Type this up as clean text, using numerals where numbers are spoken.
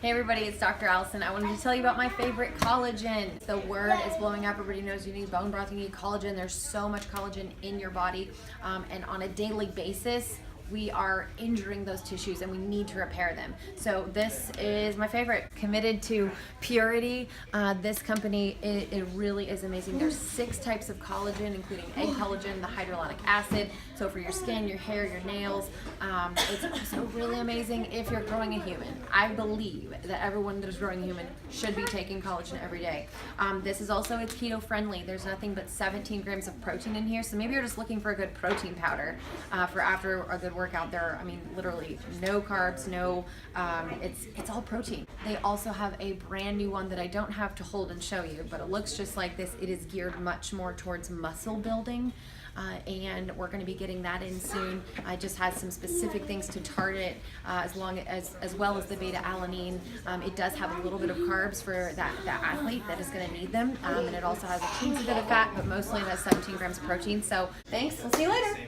Hey everybody, it's Dr. Allison. I wanted to tell you about my favorite collagen. The word is blowing up. Everybody knows you need bone broth, you need collagen. There's so much collagen in your body, and on a daily basis, we are injuring those tissues and we need to repair them. So this is my favorite. Committed to purity. This company, it really is amazing. There's 6 types of collagen, including egg collagen, the hyaluronic acid. So for your skin, your hair, your nails. It's also really amazing if you're growing a human. I believe that everyone that is growing a human should be taking collagen every day. This is also, it's keto friendly. There's nothing but 17 grams of protein in here. So maybe you're just looking for a good protein powder for after a good workout. There, I mean, literally no carbs, no, it's all protein. They also have a brand new one that I don't have to hold and show you, but it looks just like this. It is geared much more towards muscle building. And we're going to be getting that in soon. It just has some specific things to target, as well as the beta alanine. It does have a little bit of carbs for that athlete that is going to need them, and it also has a teensy bit of fat, but mostly it has 17 grams of protein. So thanks. We'll see you later.